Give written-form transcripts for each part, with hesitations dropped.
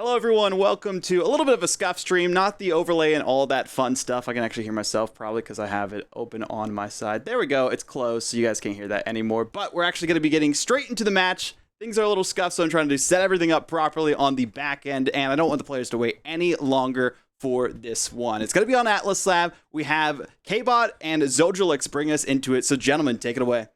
Hello everyone, welcome to a little bit of a scuff stream, not the overlay and all that fun stuff. I can actually hear myself probably because I have it open on my side. There we go, it's closed so you guys can't hear that anymore, but we're actually going to be getting straight into the match. Things are a little scuffed, so I'm trying to set everything up properly on the back end, and I don't want the players to wait any longer for this one. It's going to be on Atlas Lab. We have K-Bot and Zojulix bring us into it, so gentlemen, take it away.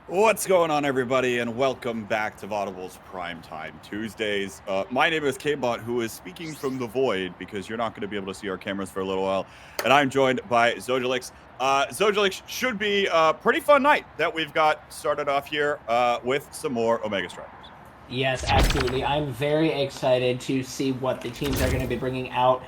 What's going on, everybody, and welcome back to Vodible's Primetime Tuesdays. My name is K-Bot, who is speaking from the void because you're not going to be able to see our cameras for a little while, and I'm joined by Zojulix. Zojulix should be a pretty fun night that we've got started off here with some more Omega Strikers. Yes, absolutely. I'm very excited to see what the teams are going to be bringing out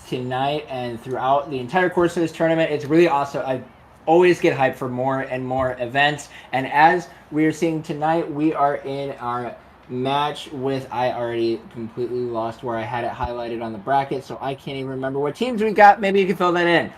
tonight and throughout the entire course of this tournament. It's really awesome. I always get hyped for more and more events, and as we are seeing tonight, we are in our match with, I already completely lost where I had it highlighted on the bracket, so I can't even remember what teams we got. Maybe you can fill that in.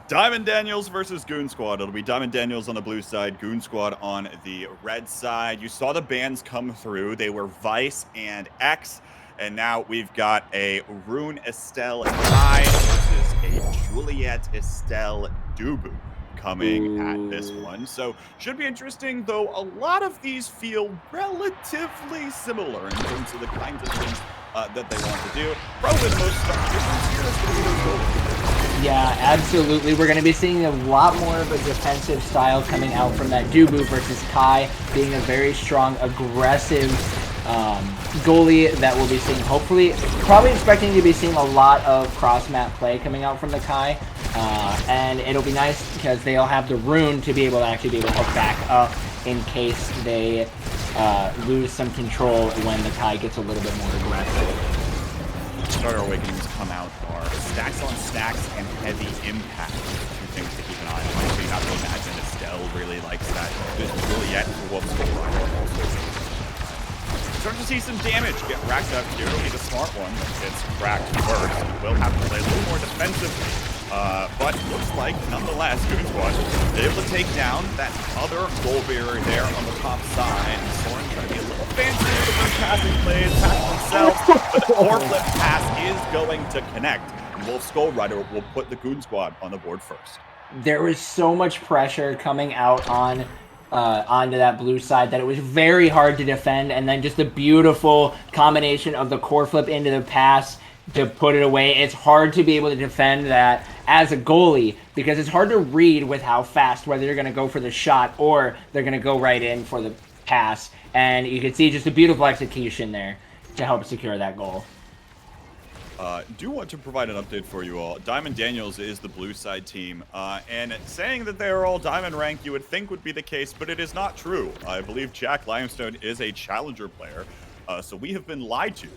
Diamond Daniels versus Goon Squad. It'll be Diamond Daniels on the blue side, Goon Squad on the red side. You saw the bans come through. They were Vice and X, and now we've got a Rune Estelle Kai versus a Juliet Estelle Dubu coming at this one. So should be interesting, though a lot of these feel relatively similar in terms of the kinds of things that they want to do. Probably the most difference here is going to be those goals. Yeah, absolutely. We're going to be seeing a lot more of a defensive style coming out from that Dubu versus Kai, being a very strong, aggressive goalie that we'll be seeing. Hopefully, probably expecting to be seeing a lot of cross-map play coming out from the Kai. And it'll be nice because they'll have the rune to be able to actually be able to hook back up in case they lose some control when the Kai gets a little bit more aggressive. Starter Awakenings come out are stacks on stacks and heavy impact. Two things to keep an eye on. So you have to imagine Estelle really likes that. There's Juliet for Wolfskullrider also. Start to see some damage get racked up here. It'll be the smart one that gets cracked first. We'll have to play a little more defensively. But looks like, nonetheless, Goon Squad is able to take down that other goal barrier there on the top side. Sorroren trying to be a little fancy with the passing plays, passing themselves, but the core flip pass is going to connect. And Wolfskullrider will put the Goon Squad on the board first. There was so much pressure coming out on onto that blue side that it was very hard to defend, and then just the beautiful combination of the core flip into the pass to put it away. It's hard to be able to defend that as a goalie because it's hard to read with how fast, whether you're going to go for the shot or they're going to go right in for the pass. And you can see just a beautiful execution there to help secure that goal. Do want to provide an update for you all. Diamond Daniels is the blue side team, and saying that they are all diamond ranked you would think would be the case, but it is not true. I believe Jack Limestone is a challenger player, so we have been lied to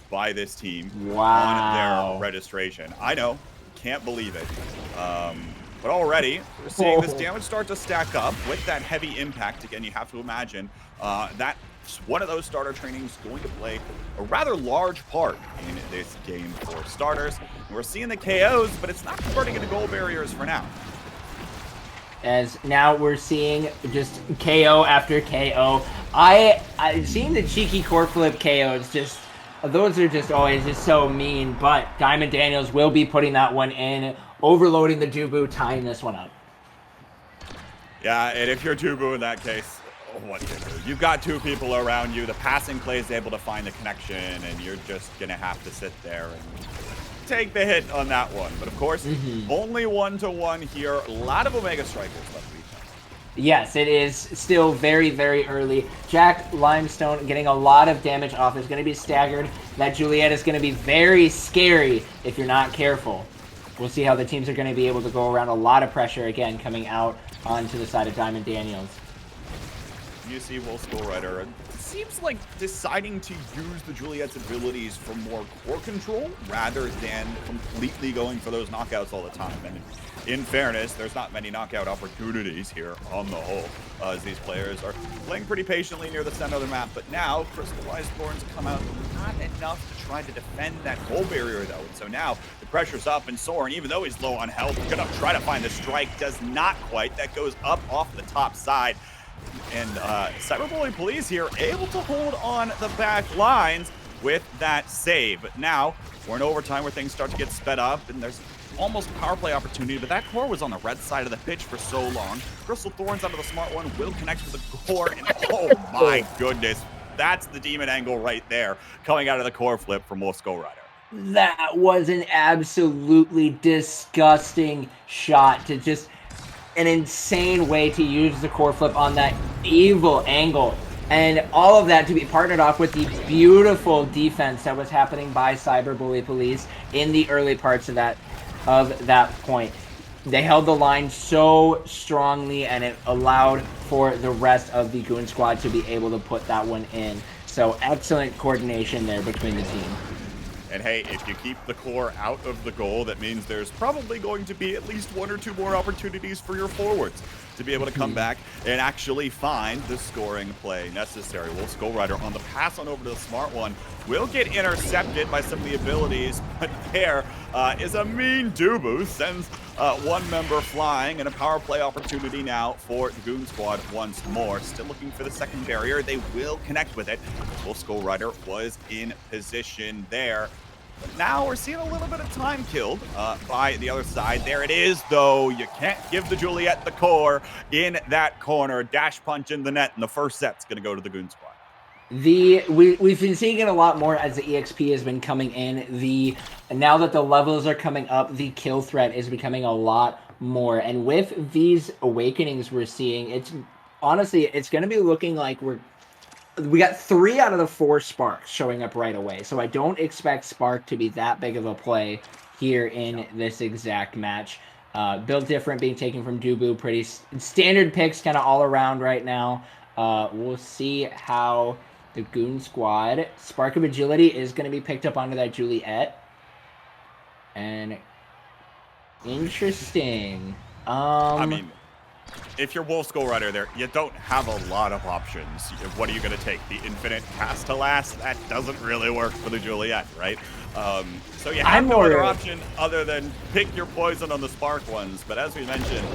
by this team on their registration. I know, can't believe it. But already, we're seeing this damage start to stack up with that heavy impact. Again, you have to imagine that one of those starter trainings is going to play a rather large part in this game for starters. And we're seeing the KOs, but it's not converting into goal barriers for now. As now we're seeing just KO after KO. I've seen the cheeky core flip KOs, just those are just always just so mean, but Diamond Daniels will be putting that one in, overloading the Dubu, tying this one up. Yeah, and if you're Dubu in that case, what do you do? You've got two people around you, the passing play is able to find the connection, and you're just going to have to sit there and take the hit on that one. But of course, only 1-1 here. A lot of Omega Strikers left to each other. Yes, it is still very, very early. Jack Limestone getting a lot of damage off is going to be staggered. That Juliet is going to be very scary if you're not careful. We'll see how the teams are going to be able to go around a lot of pressure again coming out onto the side of Diamond Daniels. You see Wolfskullrider seems like deciding to use the Juliet's abilities for more core control rather than completely going for those knockouts all the time. And in fairness, there's not many knockout opportunities here on the whole, as these players are playing pretty patiently near the center of the map. But now, Crystallized Thorns come out, not enough to try to defend that goal barrier, though. And so now the pressure's up, and Sorroren, even though he's low on health, gonna try to find the strike, does not quite. That goes up off the top side. And Cyberbully Police here able to hold on the back lines. with that save. But now we're in overtime where things start to get sped up, and there's almost power play opportunity, but that core was on the red side of the pitch for so long. Crystal Thorns out of the smart one will connect with the core, and oh my goodness, that's the demon angle right there, coming out of the core flip from Wolfskullrider. That was an absolutely disgusting shot, to just an insane way to use the core flip on that evil angle. And all of that to be partnered off with the beautiful defense that was happening by Cyberbully Police in the early parts of that point. They held the line so strongly, and it allowed for the rest of the Goon squad to be able to put that one in. So excellent coordination there between the team. And hey, if you keep the core out of the goal, that means there's probably going to be at least 1 or 2 more opportunities for your forwards to be able to come back and actually find the scoring play necessary. Wolfskullrider on the pass on over to the smart one will get intercepted by some of the abilities, but there is a mean Dubu, sends one member flying, and a power play opportunity now for the Goon squad once more. Still looking for the second barrier. They will connect with it. Wolfskullrider was in position there. But now we're seeing a little bit of time killed by the other side. There it is, though. You can't give the Juliet the core in that corner. Dash punch in the net, and the first set's going to go to the Goon squad. We've been seeing it a lot more as the EXP has been coming in. Now that the levels are coming up, the kill threat is becoming a lot more. And with these awakenings we're seeing, it's going to be looking like we got 3 out of the 4 sparks showing up right away. So I don't expect spark to be that big of a play here in this exact match. Build different being taken from Dubu, pretty standard picks kind of all around right now. We'll see how the Goon squad, Spark of Agility is going to be picked up onto that Juliet. And interesting. I mean, if you're Wolfskullrider there, you don't have a lot of options. What are you going to take? The infinite cast to last? That doesn't really work for the Juliet, right? So you have no other option other than pick your poison on the spark ones. But as we mentioned,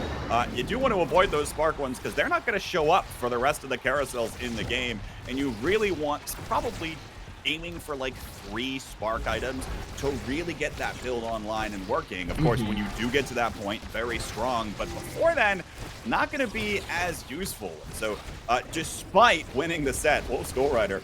you do want to avoid those spark ones because they're not going to show up for the rest of the carousels in the game. And you really want probably aiming for like 3 spark items to really get that build online and working. Of course, when you do get to that point, very strong, but before then, not going to be as useful. So despite winning the set, Wolfskullrider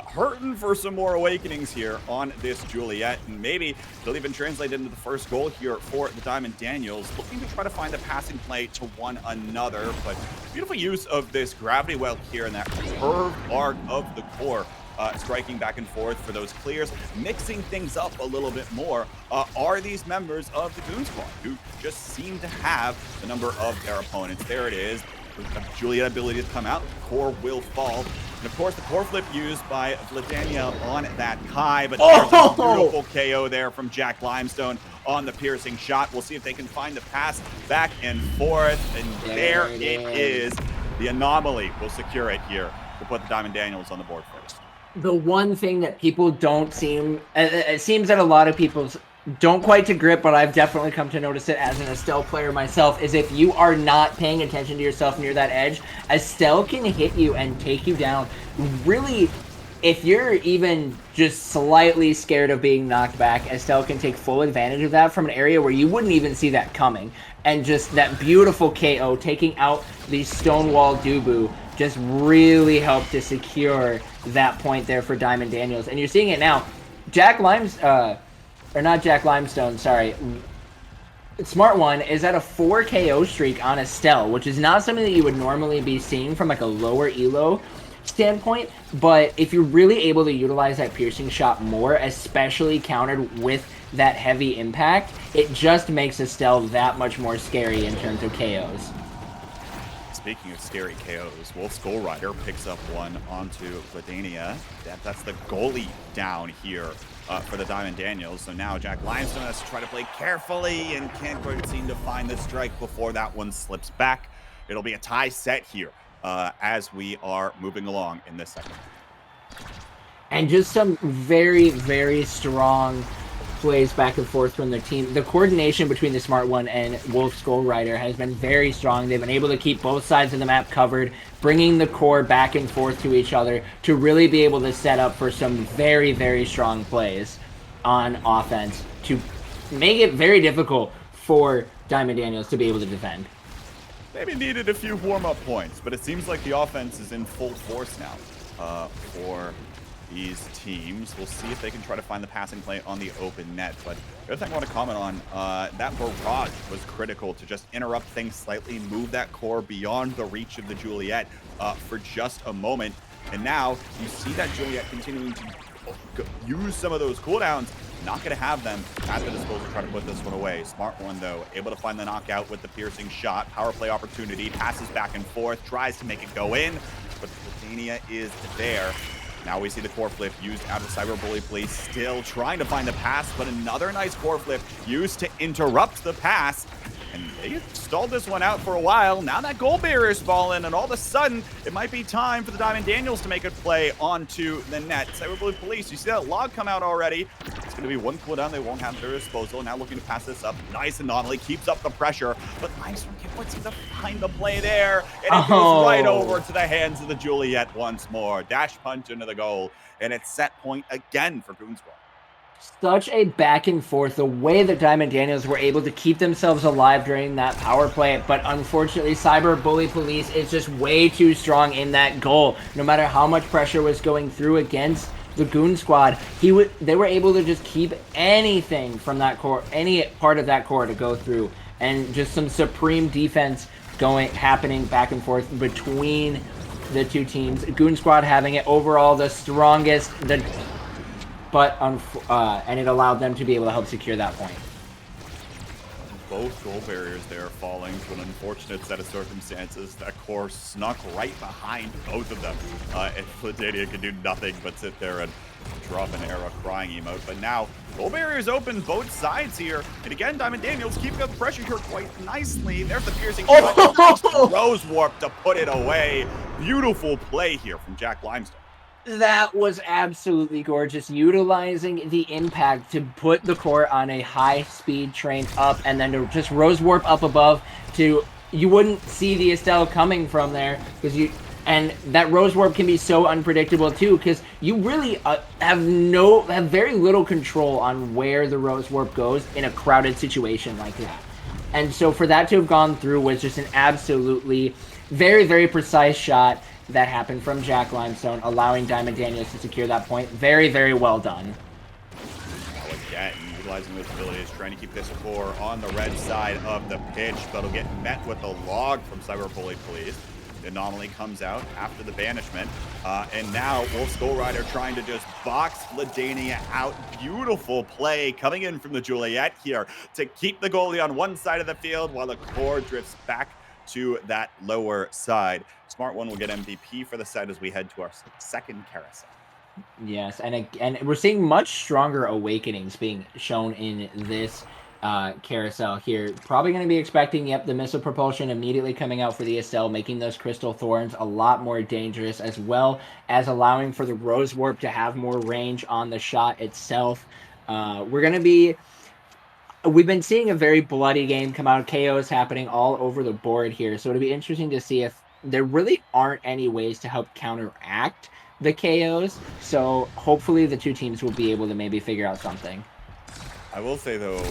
hurting for some more awakenings here on this Juliet, and maybe they'll even translate into the first goal here for the Diamond Daniels, looking to try to find a passing play to one another. But beautiful use of this gravity well here in that curved arc of the core. Striking back and forth for those clears, mixing things up a little bit more, are these members of the Goon squad who just seem to have the number of their opponents. There it is. With the Juliet ability to come out, the core will fall. And of course, the core flip used by Vladilena on that Kai, but there's a beautiful KO there from Jack Limestone on the piercing shot. We'll see if they can find the pass back and forth, and there it is. The anomaly will secure it here to put the Diamond Daniels on the board first. The one thing that people don't it seems that a lot of people don't quite to grip, but I've definitely come to notice it as an Estelle player myself, is if you are not paying attention to yourself near that edge, Estelle can hit you and take you down. Really, if you're even just slightly scared of being knocked back, Estelle can take full advantage of that from an area where you wouldn't even see that coming. And just that beautiful KO, taking out the Stonewall Dubu, just really helped to secure that point there for Diamond Daniels. And you're seeing it now. Smart One is at a 4 KO streak on Estelle, which is not something that you would normally be seeing from like a lower elo standpoint. But if you're really able to utilize that piercing shot more, especially countered with that heavy impact, it just makes Estelle that much more scary in terms of KOs. Speaking of scary KOs, Wolfskullrider picks up one onto Vladilena. That's the goalie down here for the Diamond Daniels. So now Jack Limestone has to try to play carefully and can't quite seem to find the strike before that one slips back. It'll be a tie set here as we are moving along in this segment. And just some very, very strong plays back and forth from their team. The coordination between the Smart One and Wolfskullrider has been very strong. They've been able to keep both sides of the map covered, bringing the core back and forth to each other to really be able to set up for some very, very strong plays on offense to make it very difficult for Diamond Daniels to be able to defend. Maybe needed a few warm-up points, but it seems like the offense is in full force now for these teams. We'll see if they can try to find the passing play on the open net. But the other thing I want to comment on, that barrage was critical to just interrupt things slightly, move that core beyond the reach of the Juliet for just a moment. And now you see that Juliet continuing to use some of those cooldowns. Not going to have them at the disposal to try to put this one away. Smart One, though, able to find the knockout with the piercing shot. Power play opportunity, passes back and forth, tries to make it go in, but Vladilena is there. Now we see the core flip used out of Cyberbully Police, still trying to find the pass, but another nice core flip used to interrupt the pass. And they stalled this one out for a while. Now that goal barrier's fallen, and all of a sudden, it might be time for the Diamond Daniels to make a play onto the net. Cyberbully Police, you see that log come out already. It's going to be one cooldown they won't have at their disposal. Now looking to pass this up. Nice anomaly, keeps up the pressure, but Limestone puts him to find the play there, and it goes right over to the hands of the Juliet once more. Dash punch into the goal, and it's set point again for Goon Squad. Such a back and forth, the way that Diamond Daniels were able to keep themselves alive during that power play, but unfortunately Cyberbully Police is just way too strong in that goal. No matter how much pressure was going through against the Goon Squad, they were able to just keep anything from that core, any part of that core to go through, and just some supreme defense happening back and forth between the two teams. Goon Squad having it overall the strongest, and it allowed them to be able to help secure that point. Both goal barriers there falling to an unfortunate set of circumstances. That core snuck right behind both of them. And Vladilena could do nothing but sit there and drop an arrow crying emote. But now, goal barriers open both sides here. And again, Diamond Daniels keeping up the pressure here quite nicely. There's the piercing shot. Rose Warp to put it away. Beautiful play here from Jack Limestone. That was absolutely gorgeous, utilizing the impact to put the core on a high-speed train up, and then to just Rose Warp up above you wouldn't see the Estelle coming from there, and that Rose Warp can be so unpredictable too, because you really have very little control on where the Rose Warp goes in a crowded situation like that. And so for that to have gone through was just an absolutely very, very precise shot that happened from Jack Limestone, allowing Diamond Daniels to secure that point. Very, very well done. Now again, utilizing those abilities, trying to keep this core on the red side of the pitch, but it'll get met with a log from Cyberbully Police. The anomaly comes out after the banishment, and now Wolfskullrider trying to just box Vladilena out. Beautiful play coming in from the Juliet here to keep the goalie on one side of the field while the core drifts back to that lower side. Smart One will get MVP for the set as we head to our second carousel. Yes, and we're seeing much stronger awakenings being shown in this carousel here. Probably going to be expecting, the missile propulsion immediately coming out for the Estelle, making those crystal thorns a lot more dangerous, as well as allowing for the Rose Warp to have more range on the shot itself. We've been seeing a very bloody game come out. KOs happening all over the board here, so it'll be interesting to see if there really aren't any ways to help counteract the KOs. So hopefully the two teams will be able to maybe figure out something. I will say, though,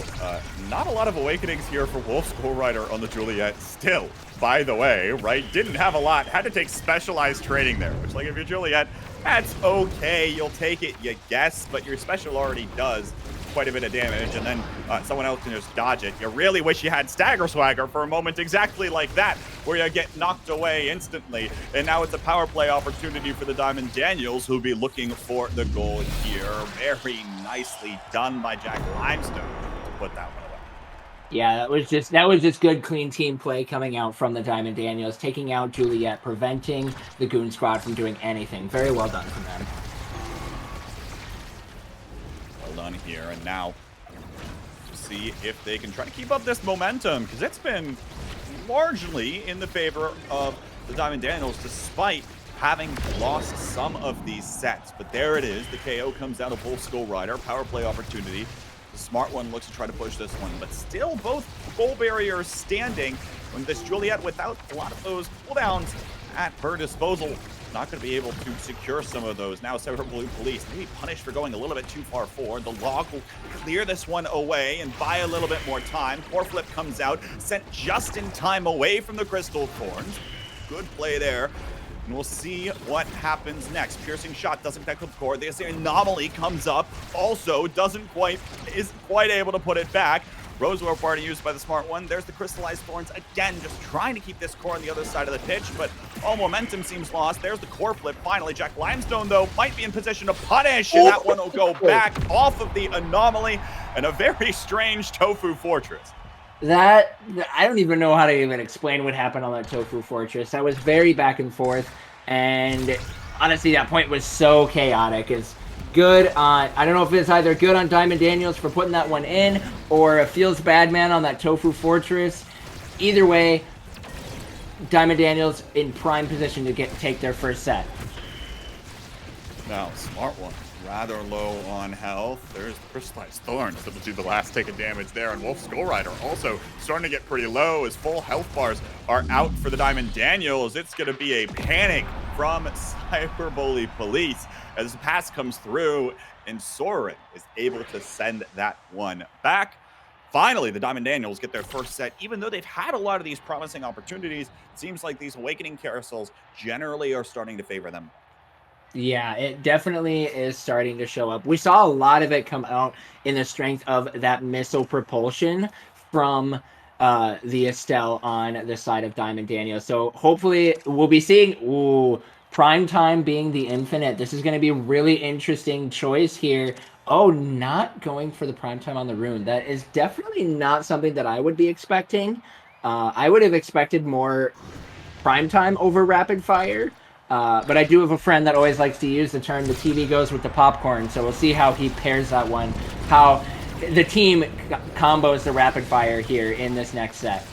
not a lot of awakenings here for Wolfskullrider on the Juliet still, by the way, right? Didn't have a lot. Had to take specialized training there, which, like, if you're Juliet, that's okay. You'll take it, you guess, but your special already does quite a bit of damage, and then someone else can just dodge it. You really wish you had Stagger Swagger for a moment exactly like that, where you get knocked away instantly. And now it's a power play opportunity for the Diamond Daniels, who'll be looking for the goal here. Very nicely done by Jack Limestone to put that one away. Yeah, that was just good, clean team play coming out from the Diamond Daniels, taking out Juliet, preventing the Goon Squad from doing anything. Very well done from them. Done here, and now see if they can try to keep up this momentum, because it's been largely in the favor of the Diamond Daniels despite having lost some of these sets. But there it is, the KO comes out of Wolfskullrider, power play opportunity. The smart one looks to try to push this one, but still both goal barriers standing when this Juliet, without a lot of those cooldowns at her disposal, not going to be able to secure some of those. Now Cyberbully Police maybe punished for going a little bit too far forward. The log will clear this one away and buy a little bit more time. Core Flip comes out, sent just in time away from the Crystal Thorns. Good play there. And we'll see what happens next. Piercing shot doesn't connect with the core. The anomaly comes up, also isn't quite able to put it back. Rose Warp already used by the smart one. There's the crystallized thorns again, just trying to keep this core on the other side of the pitch, but all momentum seems lost. There's the core flip finally. Jack Limestone, though, might be in position to punish, and that one will go back off of the anomaly, and a very strange Tofu Fortress. That, I don't even know how to even explain what happened on that Tofu Fortress. That was very back and forth, and honestly, that point was so chaotic. It's good on, I don't know if it's either good on Diamond Daniels for putting that one in, or it feels bad man on that Tofu Fortress. Either way, Diamond Daniels in prime position to take their first set. Now, smart one, rather low on health. There's the crystallized thorns that will do the last tick of damage there, and Wolfskullrider also starting to get pretty low as full health bars are out for the Diamond Daniels. It's going to be a panic from Cyberbully Police as the pass comes through, and Sorroren is able to send that one back. Finally, the Diamond Daniels get their first set. Even though they've had a lot of these promising opportunities, it seems like these awakening carousels generally are starting to favor them. Yeah, it definitely is starting to show up. We saw a lot of it come out in the strength of that missile propulsion from the Estelle on the side of Diamond Daniels. So hopefully we'll be seeing Primetime being the Infinite. This is going to be a really interesting choice here. Oh, not going for the Primetime on the rune. That is definitely not something that I would be expecting. I would have expected more Primetime over Rapid Fire. But I do have a friend that always likes to use the term, the TV goes with the popcorn. So we'll see how he pairs that one, how the team combos the Rapid Fire here in this next set.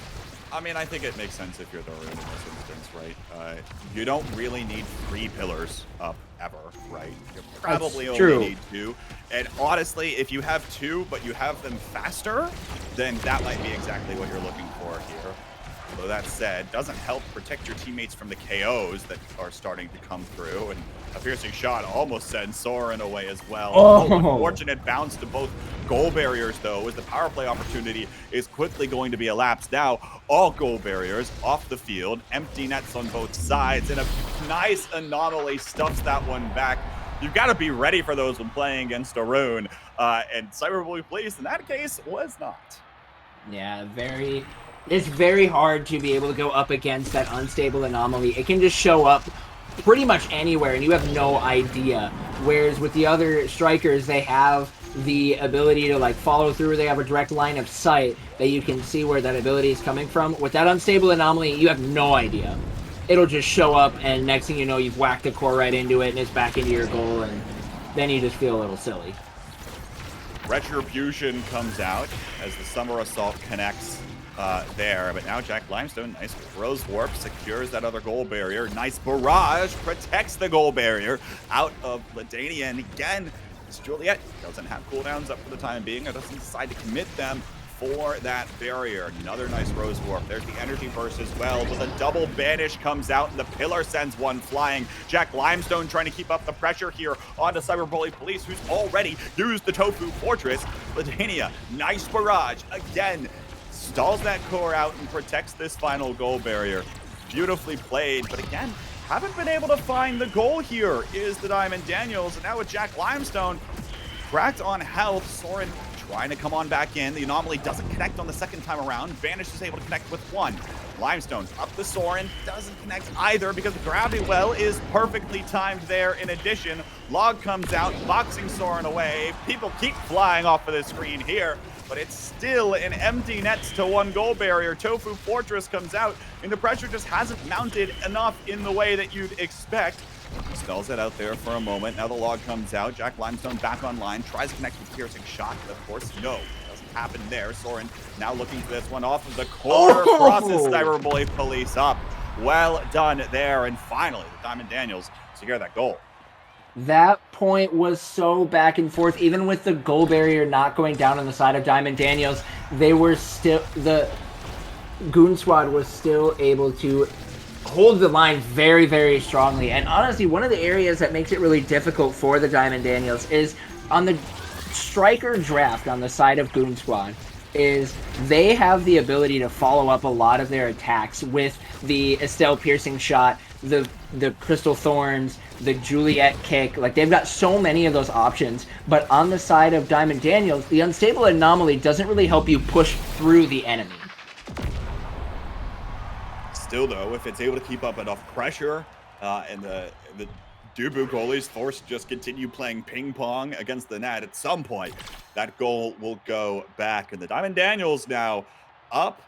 I mean, I think it makes sense if you're the rune in this instance, right? You don't really need 3 pillars up ever, right? You probably only need 2. And honestly, if you have 2, but you have them faster, then that might be exactly what you're looking for here. Although that said, doesn't help protect your teammates from the KOs that are starting to come through, and a piercing shot almost sends Sorroren away as well. Unfortunate bounce to both goal barriers, though, as the power play opportunity is quickly going to be elapsed. Now, all goal barriers off the field, empty nets on both sides, and a nice anomaly stuffs that one back. You've got to be ready for those when playing against a rune, and Cyberbully Police, in that case, was not. Yeah, it's very hard to be able to go up against that unstable anomaly. It can just show up pretty much anywhere, and you have no idea. Whereas with the other strikers, they have the ability to like follow through. They have a direct line of sight that you can see where that ability is coming from. With that unstable anomaly, you have no idea. It'll just show up, and next thing you know, you've whacked the core right into it, and it's back into your goal, and then you just feel a little silly. Retribution comes out as the Summer Assault connects there, but now Jack Limestone, nice Rose Warp, secures that other goal barrier. Nice barrage, protects the goal barrier out of Vladilena, and again, this Juliet doesn't have cooldowns up for the time being, or doesn't decide to commit them for that barrier. Another nice Rose Warp. There's the energy burst as well, but the double banish comes out, and the pillar sends one flying. Jack Limestone trying to keep up the pressure here onto Cyberbully Police, who's already used the Tofu Fortress. Vladilena, nice barrage, again, stalls that core out and protects this final goal barrier. Beautifully played, but again, haven't been able to find the goal here is the Diamond Daniels, and now with Jack Limestone cracked on health, Sorroren trying to come on back in. The anomaly doesn't connect on the second time around. Vanish is able to connect with one. Limestone up the Sorroren, doesn't connect either because the gravity well is perfectly timed there. In addition, Log comes out, boxing Sorroren away. People keep flying off of the screen here, but it's still an empty nets to 1 goal barrier. Tofu Fortress comes out, and the pressure just hasn't mounted enough in the way that you'd expect. He spells it out there for a moment. Now the log comes out. Jack Limestone back online. Tries to connect with Piercing Shot, but of course, no. Doesn't happen there. Sorroren now looking for this one off of the corner. Crosses Cyberbully Police up. Well done there. And finally, the Diamond Daniels secure that goal. That point was so back and forth. Even with the goal barrier not going down on the side of Diamond Daniels, they were still, the Goon Squad was still able to hold the line very, very strongly. And honestly, one of the areas that makes it really difficult for the Diamond Daniels is on the striker draft on the side of Goon Squad is they have the ability to follow up a lot of their attacks with the Estelle piercing shot, the Crystal Thorns, the Juliet kick. Like, they've got so many of those options. But on the side of Diamond Daniels, the Unstable Anomaly doesn't really help you push through the enemy. Still, though, if it's able to keep up enough pressure and the Dubu goalies forced to just continue playing ping pong against the net, at some point that goal will go back. And the Diamond Daniels now up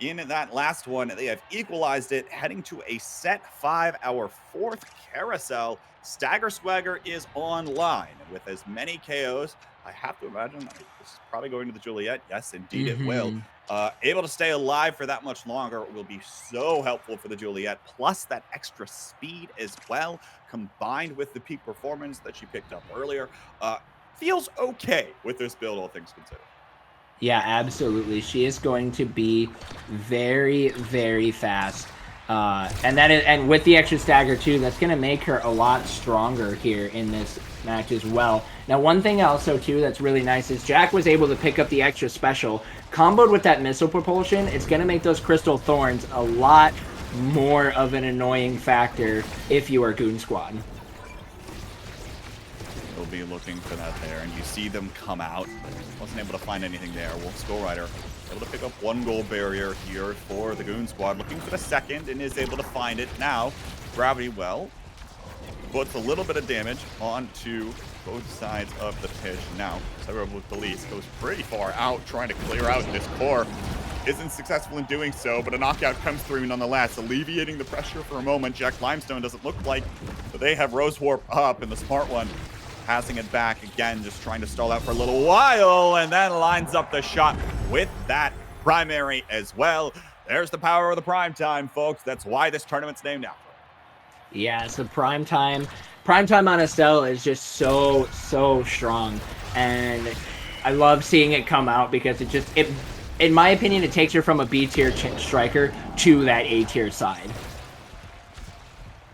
in that last one. They have equalized it, heading to a set 5, our 4th carousel. Stagger Swagger is online. And with as many KOs, I have to imagine this is probably going to the Juliet. Yes, indeed it will. Able to stay alive for that much longer will be so helpful for the Juliet, plus that extra speed as well, combined with the peak performance that she picked up earlier. Feels okay with this build, all things considered. Yeah, absolutely. She is going to be very, very fast. And with the extra stagger too, that's going to make her a lot stronger here in this match as well. Now, one thing also too that's really nice is Jack was able to pick up the extra special. Comboed with that missile propulsion, it's going to make those Crystal Thorns a lot more of an annoying factor if you are Goon Squad. They'll be looking for that there, and you see them come out. Wasn't able to find anything there. Wolfskullrider able to pick up 1 goal barrier here for the Goon Squad, looking for the second, and is able to find it. Now, Gravity Well puts a little bit of damage onto both sides of the pitch. Now, Cyberbully goes pretty far out, trying to clear out this core. Isn't successful in doing so, but a knockout comes through nonetheless, alleviating the pressure for a moment. Jack Limestone doesn't look like they have Rose Warp up, and the smart one passing it back again, just trying to stall out for a little while, and then lines up the shot with that primary as well. There's the power of the Primetime, folks. That's why this tournament's named after it. Yeah, so Primetime on Estelle is just so strong, and I love seeing it come out because it in my opinion, it takes her from a B tier striker to that A tier side.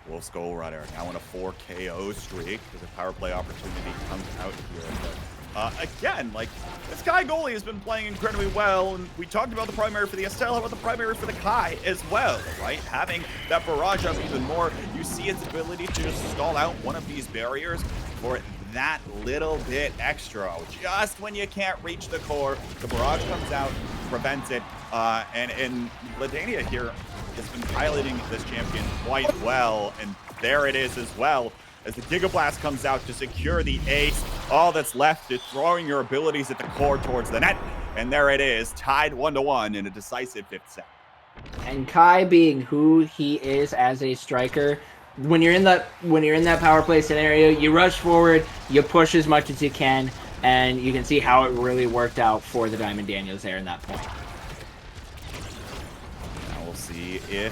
Wolfskullrider now on a 4 KO streak because a power play opportunity comes out here. But again, like, this Kai goalie has been playing incredibly well, and we talked about the primary for the Estelle. How about the primary for the Kai as well, right? Having that barrage up even more, you see its ability to just stall out one of these barriers for that little bit extra. Just when you can't reach the core, the barrage comes out, prevents it, and Vladilena here has been piloting this champion quite well, and there it is as well as the Giga Blast comes out to secure the ace. All that's left is throwing your abilities at the core towards the net, and there it is, tied 1-1 in a decisive 5th set. And Kai being who he is as a striker, when you're in that power play scenario, you rush forward, you push as much as you can, and you can see how it really worked out for the Diamond Daniels there in that point. See if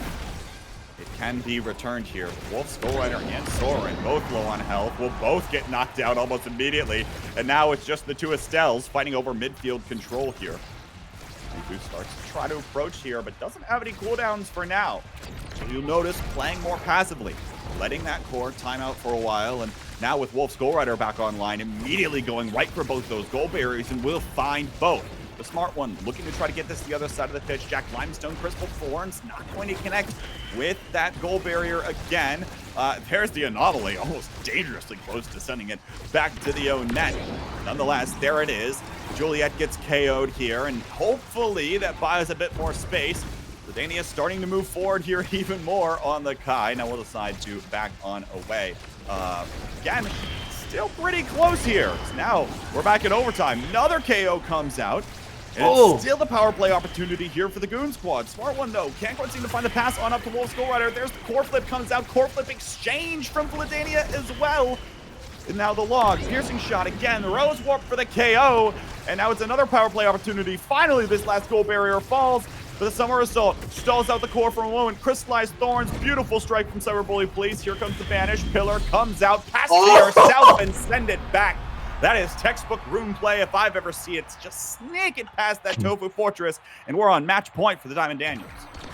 it can be returned here. Wolfskullrider and Sorroren, both low on health, will both get knocked out almost immediately. And now it's just the 2 Estelles fighting over midfield control here. Dubu starts to try to approach here, but doesn't have any cooldowns for now. So you'll notice playing more passively, letting that core time out for a while. And now with Wolfskullrider back online, immediately going right for both those goal barriers, and will find both. The smart one looking to try to get this to the other side of the pitch. Jack Limestone, Crystal Thorns, not going to connect with that goal barrier again. There's the anomaly, almost dangerously close to sending it back to the own net. Nonetheless, there it is. Juliet gets KO'd here, and hopefully that buys a bit more space. Vladilena is starting to move forward here even more on the Kai. Now we'll decide to back on away. Again, still pretty close here. So now we're back in overtime. Another KO comes out. And it's still the power play opportunity here for the Goon Squad. Smart one, though. Can't quite seem to find the pass on up to Wolfskullrider. There's the core flip comes out. Core flip exchange from Vladilena as well. And now the log. Piercing shot again. Rose Warp for the KO. And now it's another power play opportunity. Finally, this last goal barrier falls. But the Summer Assault stalls out the core for a moment. Crystallized Thorns, beautiful strike from Cyberbully, please. Here comes the Banish. Pillar comes out, pass yourself and send it back. That is textbook rune play if I've ever seen it. Just sneak it past that Tofu Fortress, and we're on match point for the Diamond Daniels.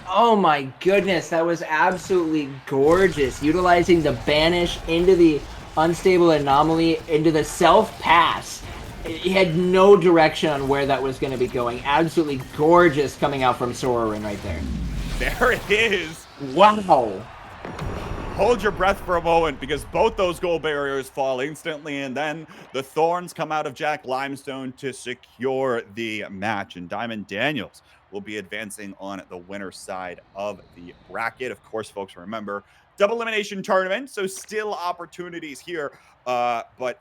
Oh my goodness, that was absolutely gorgeous. Utilizing the Banish into the Unstable Anomaly, into the self-pass. He had no direction on where that was going to be going. Absolutely gorgeous coming out from Sorroren right there. There it is. Wow. Hold your breath for a moment, because both those gold barriers fall instantly, and then the Thorns come out of Jack Limestone to secure the match. And Diamond Daniels will be advancing on the winner's side of the bracket. Of course, folks, remember, double elimination tournament, so still opportunities here, but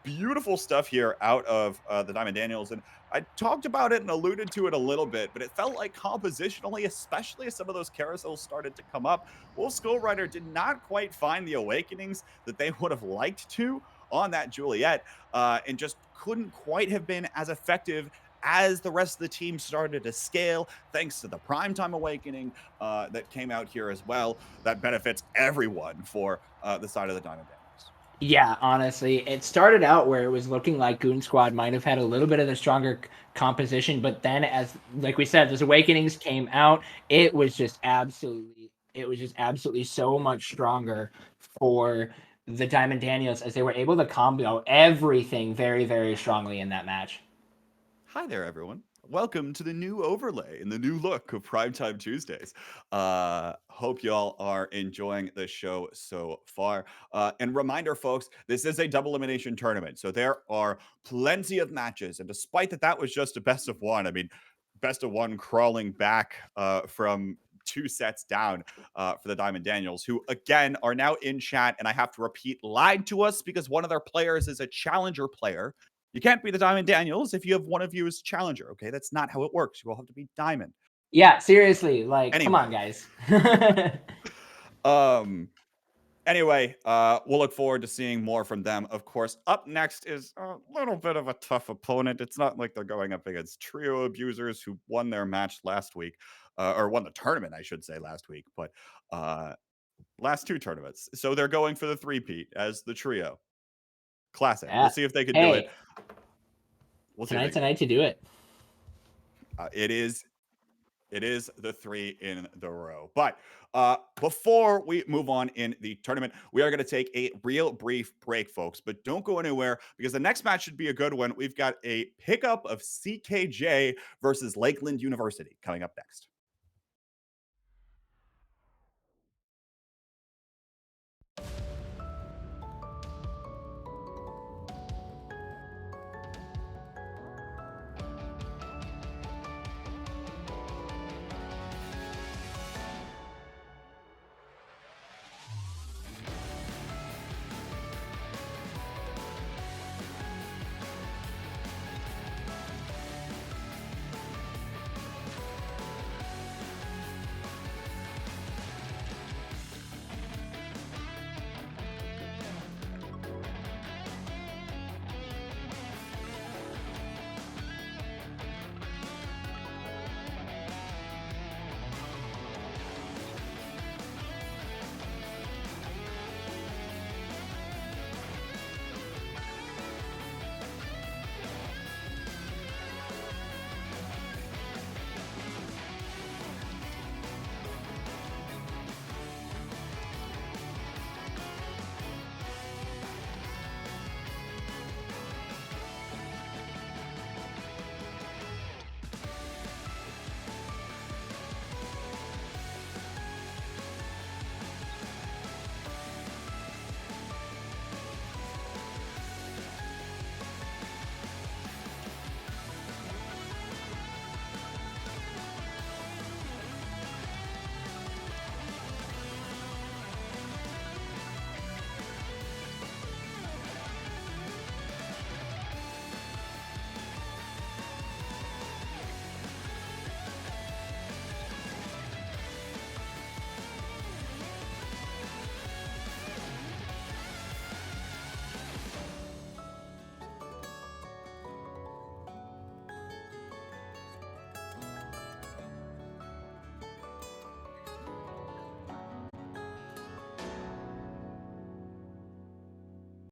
beautiful stuff here out of the Diamond Daniels. And I talked about it and alluded to it a little bit, but it felt like compositionally, especially as some of those carousels started to come up, Wolfskullrider did not quite find the awakenings that they would have liked to on that Juliet, and just couldn't quite have been as effective as the rest of the team started to scale, thanks to the Primetime awakening that came out here as well. That benefits everyone for the side of the Diamond Daniels. Yeah, honestly, it started out where it was looking like Goon Squad might have had a little bit of the stronger composition, but then, as like we said, those awakenings came out, it was just absolutely so much stronger for the Diamond Daniels, as they were able to combo everything very, very strongly in that match. Hi there, everyone. Welcome to the new overlay and the new look of Primetime Tuesdays. Hope y'all are enjoying the show so far. And reminder, folks, this is a double elimination tournament, so there are plenty of matches. And despite that was just a best of one, I mean, best of one crawling back from 2 sets down for the Diamond Daniels, who again are now in chat, and I have to repeat, lied to us because one of their players is a challenger player. You can't be the Diamond Daniels if you have one of you as challenger, okay? That's not how it works. You all have to be Diamond. Yeah, seriously, like, Anyway. come on, guys. Anyway, we'll look forward to seeing more from them. Of course, up next is a little bit of a tough opponent. It's not like they're going up against trio abusers who won their match last week, or won the tournament, I should say, last week, but last 2 tournaments. So they're going for the 3-peat as the trio. Classic. Yeah. We'll see if they can do it. We'll tonight's the night to do it. It is the 3 in the row. But before we move on in the tournament, we are going to take a real brief break, folks. But don't go anywhere, because the next match should be a good one. We've got a pickup of CKJ versus Lakeland University coming up next.